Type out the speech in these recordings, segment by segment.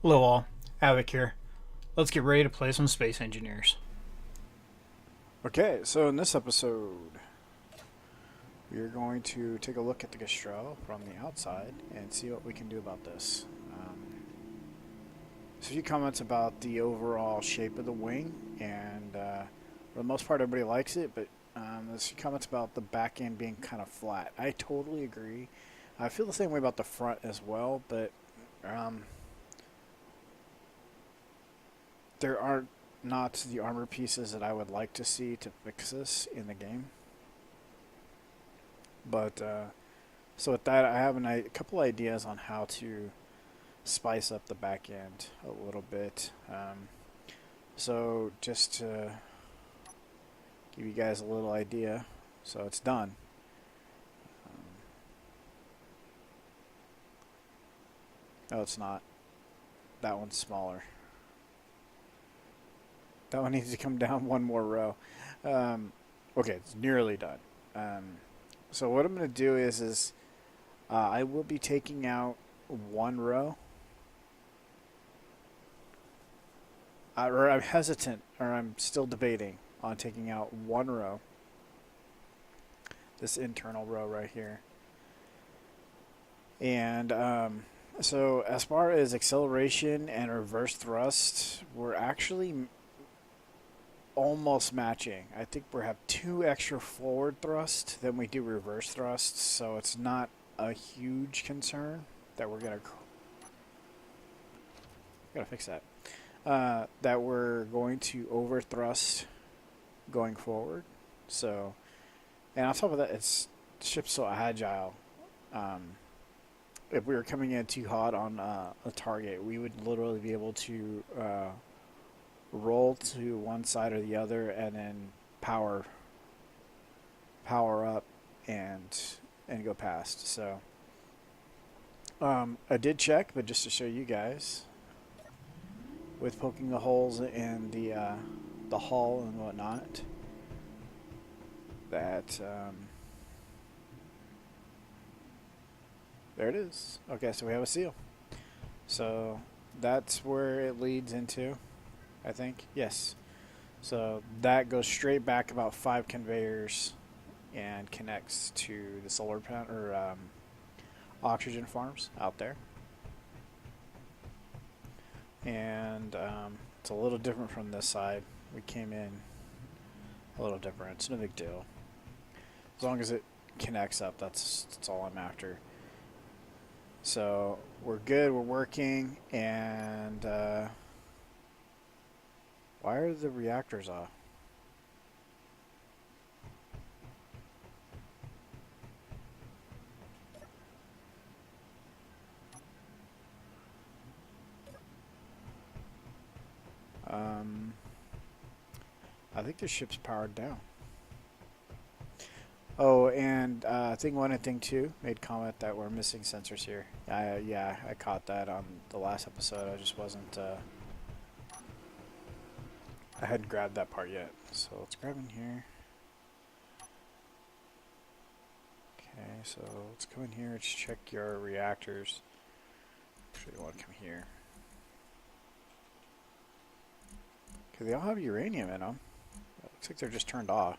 Hello all, Havoc here. Let's get ready to play some Space Engineers. Okay, so in this episode, we are going to take a look at the Gastro from the outside and see what we can do about this. So a few comments about the overall shape of the wing, and for the most part, everybody likes it, but there's a few comments about the back end being kind of flat. I totally agree. I feel the same way about the front as well, but um, there are not the armor pieces that I would like to see to fix this in the game. But so with that, I have a couple ideas on how to spice up the back end a little bit. So just to give you guys a little idea, so it's done. No, it's not. That one's smaller. That one needs to come down one more row. Okay, it's nearly done. So what I'm going to do is I will be taking out one row. Or I'm hesitant, or I'm still debating on taking out one row. This internal row right here. And so as far as acceleration and reverse thrust, we're actually almost matching. I think we have 2 extra forward thrust than we do reverse thrust, so it's not a huge concern that we're gotta fix that. That we're going to over thrust going forward. So, and on top of that, it's ship's so agile. If we were coming in too hot on a target, we would literally be able to roll to one side or the other, and then power up and go past. So I did check, but just to show you guys, with poking the holes in the hull and whatnot, that there it is. Okay, so we have a seal. So that's where it leads into, I think. Yes. So that goes straight back about 5 conveyors and connects to the solar panel or oxygen farms out there. And it's a little different from this side. We came in a little different. It's no big deal. As long as it connects up, that's all I'm after. So we're good. We're working, and why are the reactors off? I think the ship's powered down. Oh, and thing 1 and thing 2 made comment that we're missing sensors here. Yeah, I caught that on the last episode. I just wasn't. I hadn't grabbed that part yet. So let's grab in here. Okay, so let's come in here. Let's check your reactors. Actually, you want to come here. Okay, they all have uranium in them. It looks like they're just turned off.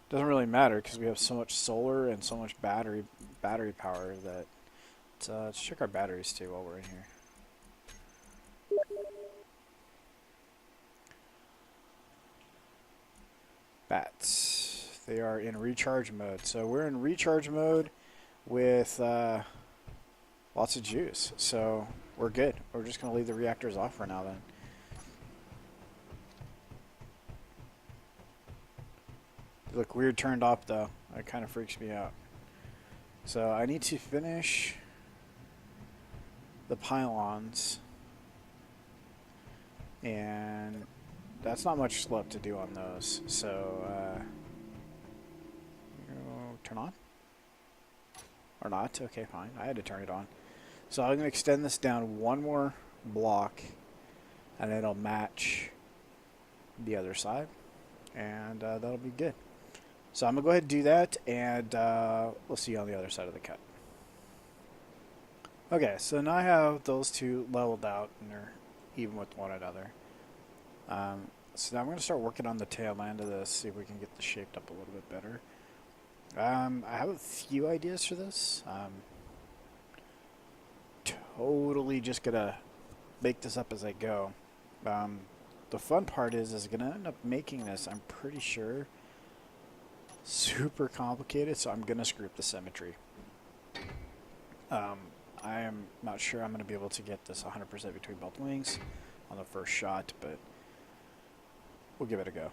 Doesn't really matter because we have so much solar and so much battery power that let's check our batteries too while we're in here. Bats. They are in recharge mode. So we're in recharge mode with lots of juice. So we're good. We're just going to leave the reactors off for now then. They look weird turned off though. That kind of freaks me out. So I need to finish the pylons. And that's not much left to do on those. So turn on? Or not? Okay, fine. I had to turn it on. So I'm going to extend this down one more block, and it'll match the other side, and that'll be good. So I'm going to go ahead and do that, and we'll see you on the other side of the cut. Okay, so now I have those two leveled out and they're even with one another. So now I'm going to start working on the tail end of this, see if we can get this shaped up a little bit better. I have a few ideas for this. Totally just going to make this up as I go. The fun part is going to end up making this, I'm pretty sure, super complicated, so I'm going to screw up the symmetry. I am not sure I'm going to be able to get this 100% between both wings on the first shot, but we'll give it a go.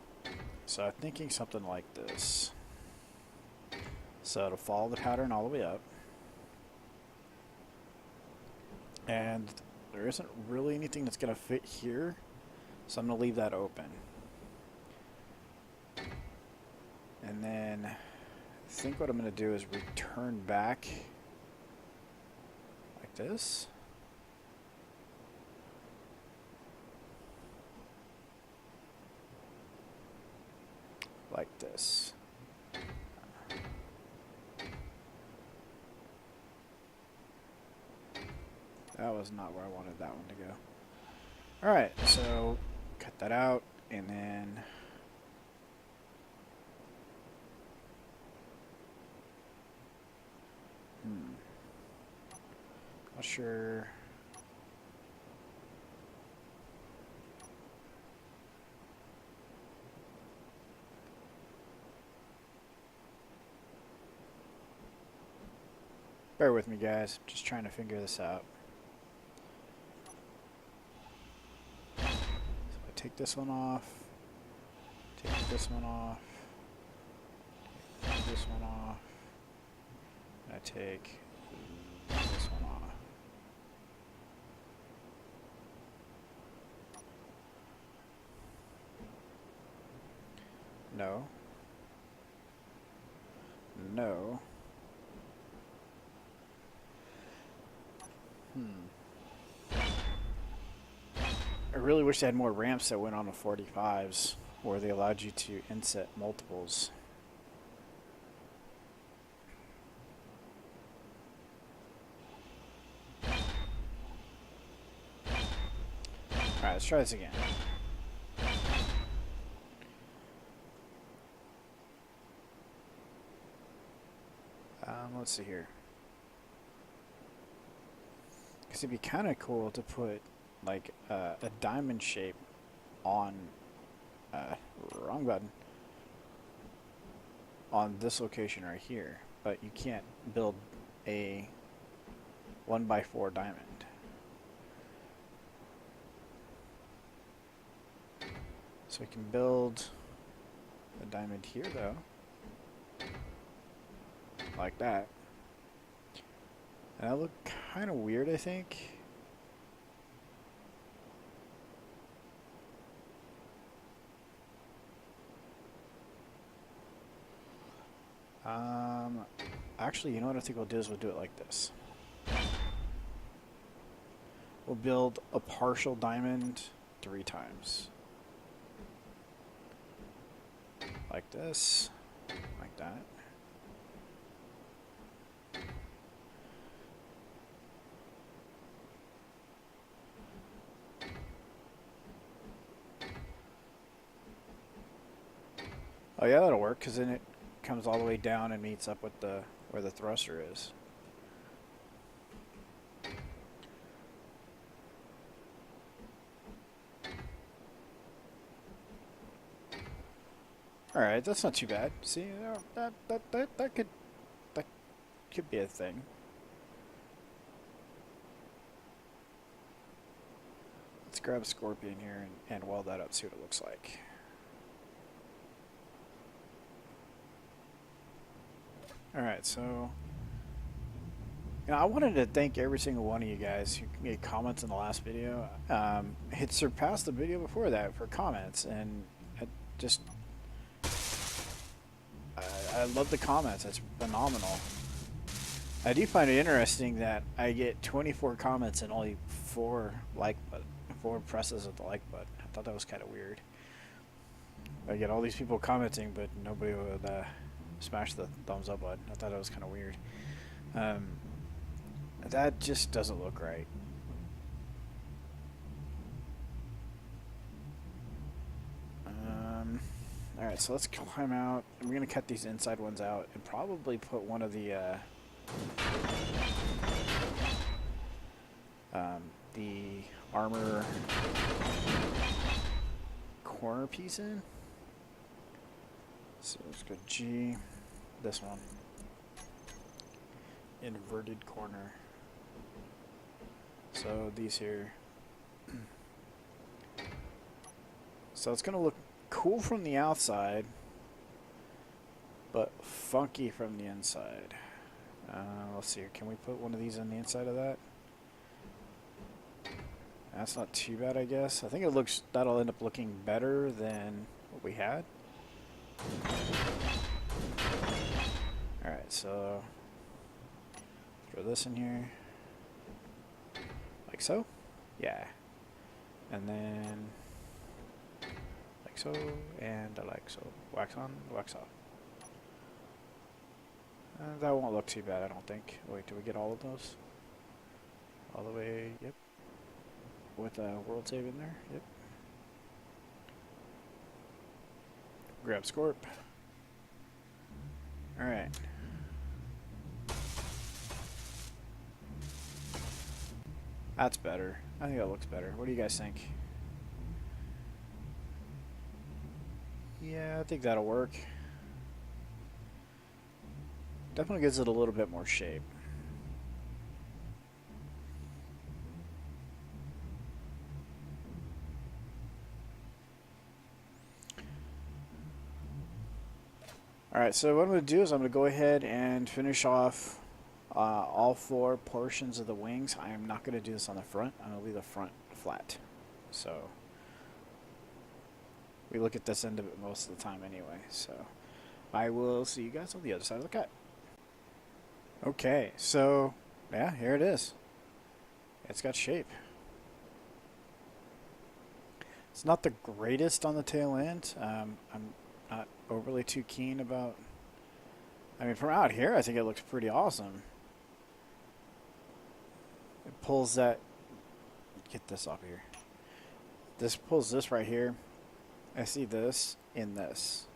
So I'm thinking something like this. So it'll follow the pattern all the way up. And there isn't really anything that's going to fit here, so I'm going to leave that open. And then I think what I'm going to do is return back like this. Like this. That was not where I wanted that one to go. Alright, so cut that out and then not sure. Bear with me, guys. Just trying to figure this out. So I take this one off. Take this one off. Take this one off. And I take this one off. No. No. I really wish they had more ramps that went on the 45s where they allowed you to inset multiples. Alright, let's try this again. Let's see here. Because it'd be kind of cool to put like a diamond shape on wrong button on this location right here, but you can't build a 1x4 diamond. So we can build a diamond here though, like that. And that looked kind of weird, I think. Actually, you know what I think we'll do is we'll do it like this. We'll build a partial diamond 3 times. Like this, like that. Oh yeah, that'll work, because then it comes all the way down and meets up with the where the thruster is. All right, that's not too bad. See, that could be a thing. Let's grab a scorpion here and weld that up, see what it looks like. Alright, so I wanted to thank every single one of you guys who made comments in the last video. It surpassed the video before that for comments, and I love the comments. It's phenomenal. I do find it interesting that I get 24 comments and only 4 presses of the like button. I thought that was kind of weird. I get all these people commenting, but nobody would smash the thumbs up button. I thought that was kind of weird. That just doesn't look right. Alright, so let's climb out. I'm going to cut these inside ones out and probably put one of the armor corner piece in. So let's go G, this one. Inverted corner. So these here. So it's going to look cool from the outside, but funky from the inside. Let's see here. Can we put one of these on the inside of that? That's not too bad, I guess. I think it looks, that'll end up looking better than what we had. Alright, so throw this in here. Like so? Yeah. And then like so, and like so. Wax on, wax off. That won't look too bad, I don't think. Wait, do we get all of those? All the way, yep. With a world save in there, yep. Grab Scorp. Alright. That's better. I think that looks better. What do you guys think? Yeah, I think that'll work. Definitely gives it a little bit more shape. Alright, so what I'm going to do is I'm going to go ahead and finish off all 4 portions of the wings. I am not going to do this on the front. I'm going to leave the front flat. So we look at this end of it most of the time anyway. So I will see you guys on the other side of the cut. Okay, so yeah, here it is. It's got shape. It's not the greatest on the tail end. I'm not overly too keen about. I mean, from out here, I think it looks pretty awesome. It pulls that. Get this off here. This pulls this right here. I see this in this,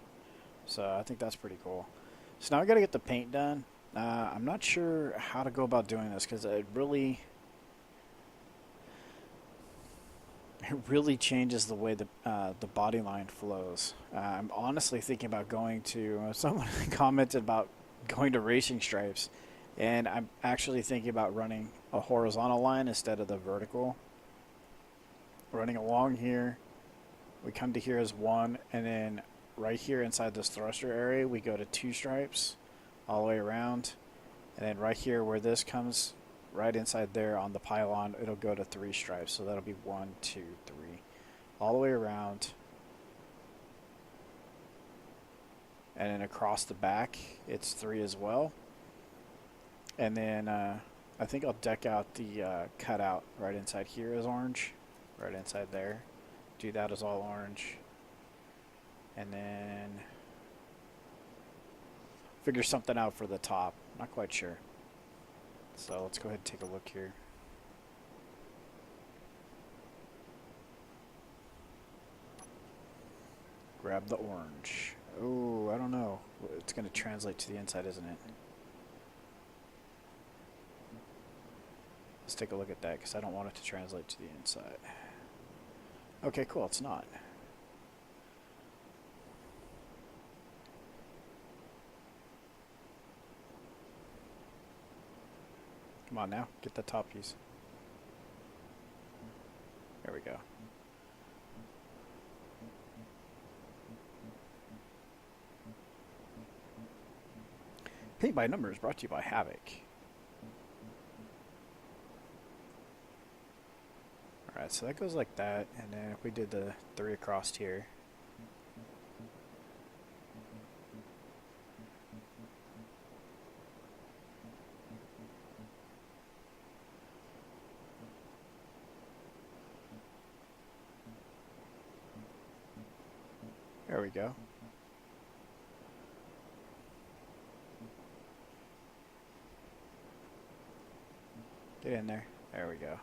so I think that's pretty cool. So now I got to get the paint done. I'm not sure how to go about doing this because it really changes the way the body line flows. I'm honestly thinking about going to. Someone commented about going to racing stripes, and I'm actually thinking about running a horizontal line instead of the vertical. Running along here, we come to here as 1, and then right here inside this thruster area, we go to 2 stripes all the way around, and then right here where this comes, right inside there on the pylon, it'll go to 3 stripes. So that'll be 1, 2, 3, all the way around. And then across the back, it's 3 as well. And then I think I'll deck out the cutout right inside here as orange, right inside there. Do that as all orange. And then figure something out for the top. Not quite sure. So let's go ahead and take a look here. Grab the orange. Oh, I don't know. It's going to translate to the inside, isn't it? Let's take a look at that because I don't want it to translate to the inside. Okay, cool. It's not. Come on now. Get the top piece. There we go. Paint by Numbers brought to you by Havoc. Alright, so that goes like that, and then if we did the 3 across here. There we go. Get in there. There we go.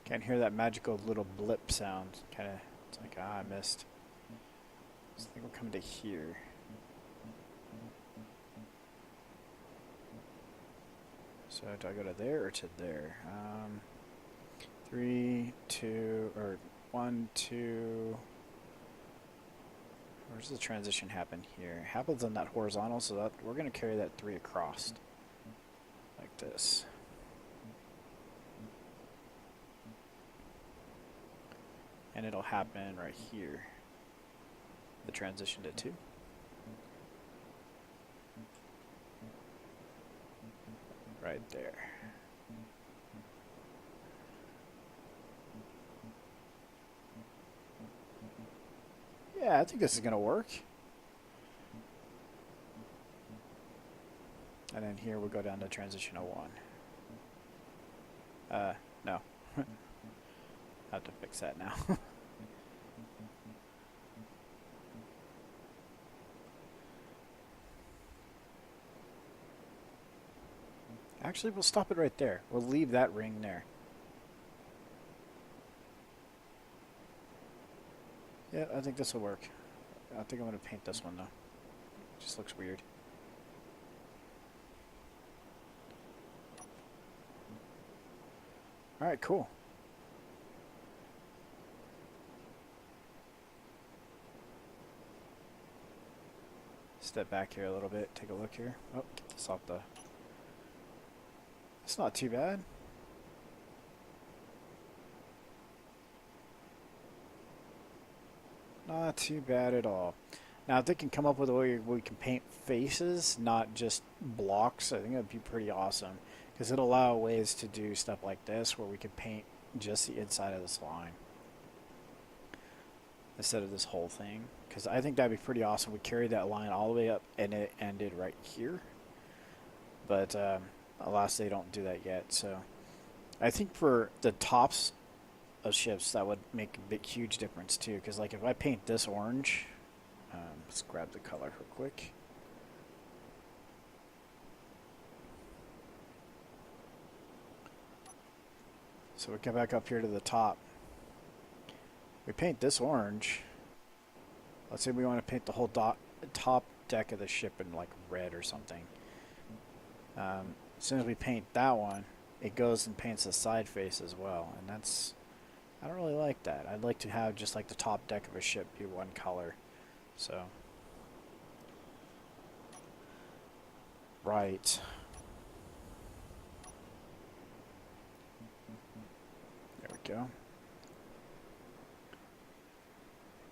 Can't hear that magical little blip sound. Kind of, it's like, ah, I missed. So I think we're coming to here. So do I go to there or to there? 3, 2, or 1, 2. Where's the transition happen here? It happens on that horizontal, so that we're going to carry that 3 across. Like this. And it'll happen right here. The transition to 2. Right there. Yeah, I think this is going to work. And then here we'll go down to transition 01. No. I have to fix that now. Actually, we'll stop it right there. We'll leave that ring there. Yeah, I think this will work. I think I'm going to paint this one, though. It just looks weird. Alright, cool. Step back here a little bit, take a look here. Oh, get this off the... It's not too bad. Not too bad at all. Now, if they can come up with a way where we can paint faces, not just blocks, I think that'd be pretty awesome. Because it'll allow ways to do stuff like this, where we can paint just the inside of this line. Instead of this whole thing. Because I think that'd be pretty awesome. We carried that line all the way up, and it ended right here. But, alas, they don't do that yet. So, I think for the tops of ships, that would make a big, huge difference too. Because, like, if I paint this orange, let's grab the color real quick. So we come back up here to the top. We paint this orange. Let's say we want to paint the whole top deck of the ship in like red or something. As soon as we paint that one, it goes and paints the side face as well. And that's, I don't really like that. I'd like to have just like the top deck of a ship be one color. So, right. There we go.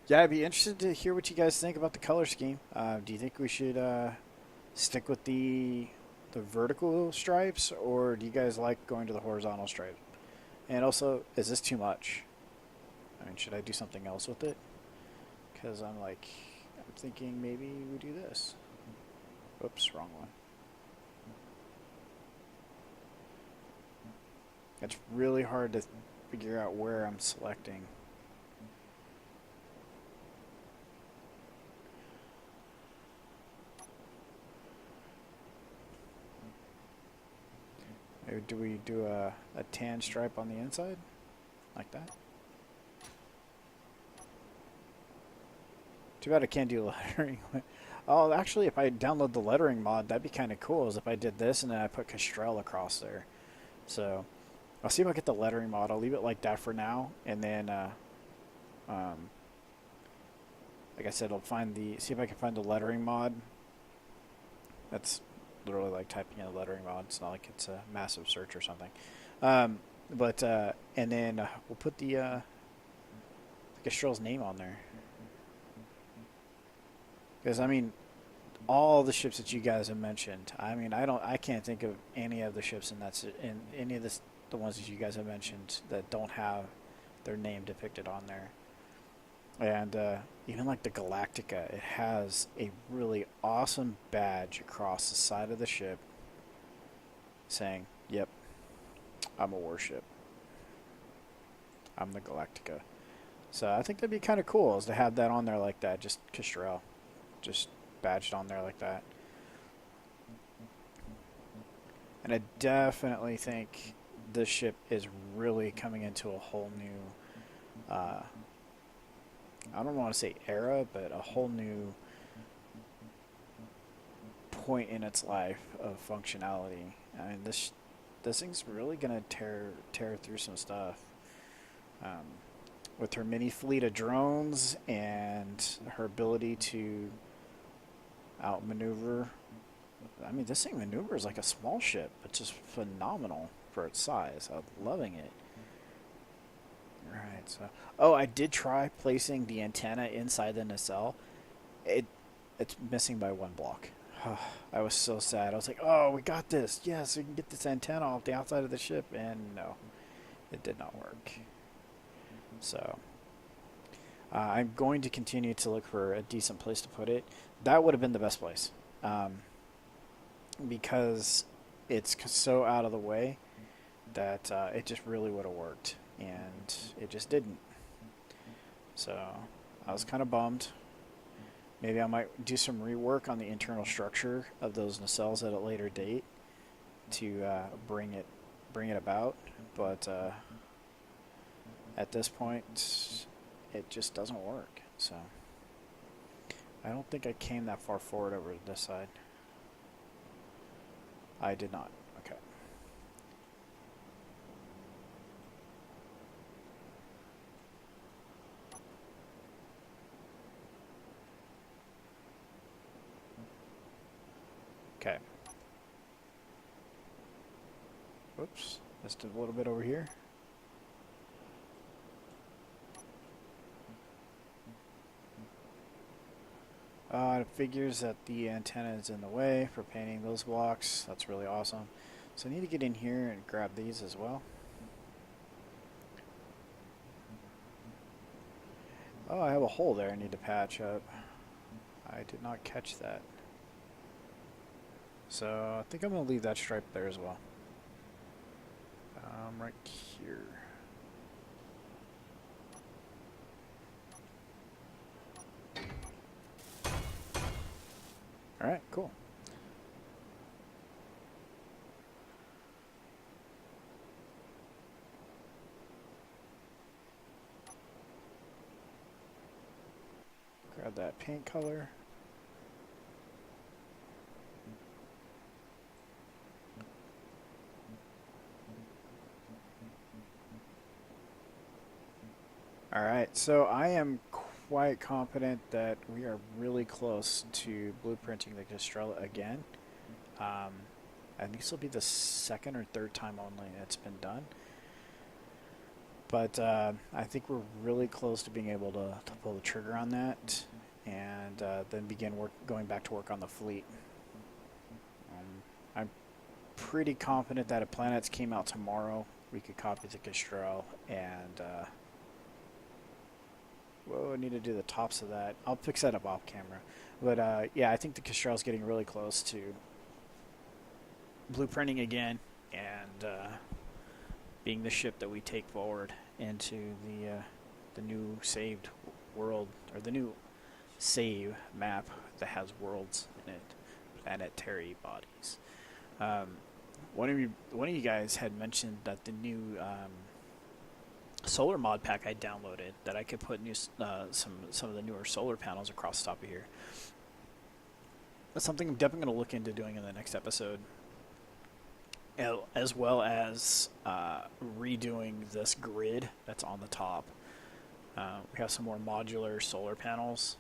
Yeah, I'd be interested to hear what you guys think about the color scheme. Do you think we should stick with the vertical stripes, or do you guys like going to the horizontal stripe? And also, is this too much? I mean, should I do something else with it? Because I'm thinking maybe we do this. Oops, wrong one. It's really hard to figure out where I'm selecting. Maybe do we do a tan stripe on the inside? Like that? Too bad I can't do lettering. Oh, actually, if I download the lettering mod, that'd be kind of cool, is if I did this and then I put Castrel across there. So, I'll see if I get the lettering mod. I'll leave it like that for now, and then, like I said, see if I can find the lettering mod. That's literally like typing in a lettering mod. It's not like it's a massive search or something. And then we'll put the Castrel's name on there. Because, I mean, all the ships that you guys have mentioned, I mean, I can't think of any of the ships in any of the ones that you guys have mentioned that don't have their name depicted on there. And even like the Galactica, it has a really awesome badge across the side of the ship saying, yep, I'm a warship. I'm the Galactica. So I think that'd be kind of cool, is to have that on there like that, just Castrel. Just badged on there like that. And I definitely think this ship is really coming into a whole new, I don't want to say era, but a whole new point in its life of functionality. I mean, this thing's really gonna tear through some stuff. Um, with her mini fleet of drones and her ability to outmaneuver. I mean, this thing maneuvers like a small ship, but just phenomenal for its size. I'm loving it. Alright, so... Oh, I did try placing the antenna inside the nacelle. It's missing by one block. I was so sad. I was like, oh, we got this. Yes, we can get this antenna off the outside of the ship. And no, it did not work. So, I'm going to continue to look for a decent place to put it. That would have been the best place. Because it's so out of the way that it just really would have worked. And it just didn't. So, I was kind of bummed. Maybe I might do some rework on the internal structure of those nacelles at a later date to bring it about. But at this point, it just doesn't work. So I don't think I came that far forward over this side. I did not. Okay. Okay. Whoops. Missed it a little bit over here. It figures that the antenna is in the way for painting those blocks. That's really awesome. So I need to get in here and grab these as well. Oh, I have a hole there I need to patch up. I did not catch that. So I think I'm going to leave that stripe there as well. Right here. Alright, cool. Grab that paint color. Alright, so I am quite confident that we are really close to blueprinting the Castrella again. I think this will be the second or third time only it's been done. But I think we're really close to being able to pull the trigger on that and then begin going back to work on the fleet. I'm pretty confident that if planets came out tomorrow, we could copy the Castrell and... whoa, I need to do the tops of that. I'll fix that up off camera. But yeah, I think the Castrell's getting really close to blueprinting again and being the ship that we take forward into the new saved world, or the new save map that has worlds in it, planetary bodies. One of you guys had mentioned that the new solar mod pack I downloaded, that I could put new some of the newer solar panels across the top of here. That's something I'm definitely going to look into doing in the next episode, as well as redoing this grid that's on the top. We have some more modular solar panels,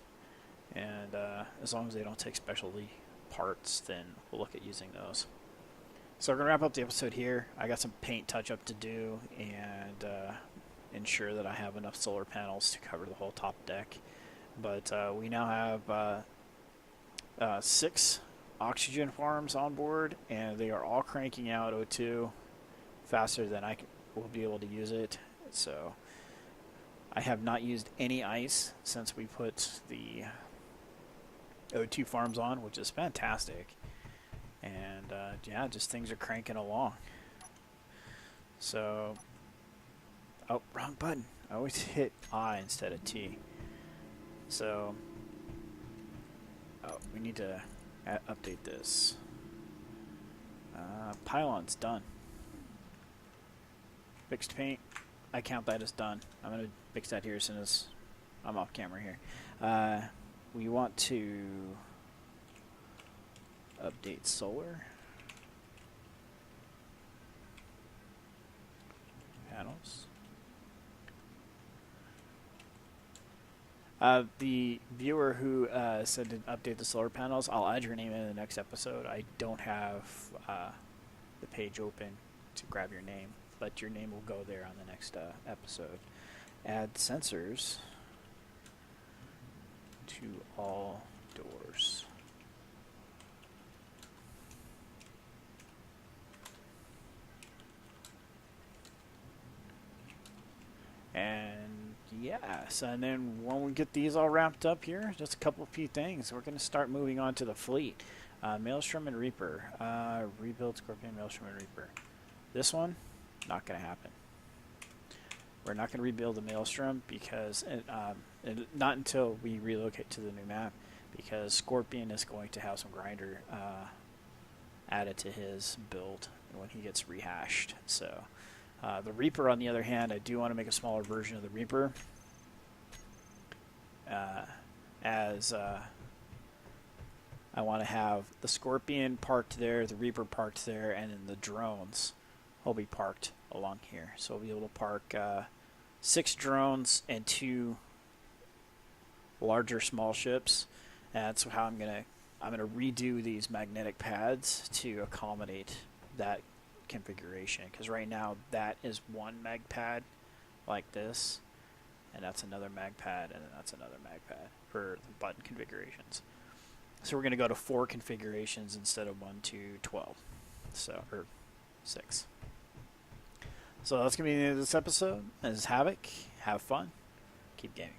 and as long as they don't take specialty parts, then we'll look at using those. So we're going to wrap up the episode here. I got some paint touch-up to do, and ensure that I have enough solar panels to cover the whole top deck. But we now have 6 oxygen farms on board, and they are all cranking out O2 faster than I will be able to use it. So I have not used any ice since we put the O2 farms on, which is fantastic. And yeah, just things are cranking along. So, oh, wrong button. I always hit I instead of T. So, oh, we need to update this. Pylons done. Fixed paint. I count that as done. I'm gonna fix that here as soon as I'm off camera here. We want to update solar panels. The viewer who said to update the solar panels, I'll add your name in the next episode. I don't have the page open to grab your name, but your name will go there on the next episode. Add sensors to all doors. And yes, and then when we get these all wrapped up here, just a couple of few things. We're going to start moving on to the fleet. Maelstrom and Reaper. Rebuild Scorpion, Maelstrom, and Reaper. This one, not going to happen. We're not going to rebuild the Maelstrom because not until we relocate to the new map, because Scorpion is going to have some grinder added to his build when he gets rehashed. So the Reaper, on the other hand, I do want to make a smaller version of the Reaper, as I want to have the Scorpion parked there, the Reaper parked there, and then the drones will be parked along here. So we'll be able to park 6 drones and 2 larger small ships. And that's how I'm gonna redo these magnetic pads to accommodate that configuration, because right now that is one mag pad like this, and that's another mag pad, and then that's another mag pad for the button configurations. So we're going to go to 4 configurations instead of 1 to 12, so, or 6. So that's going to be the end of this episode. This is Havoc. Have fun. Keep gaming.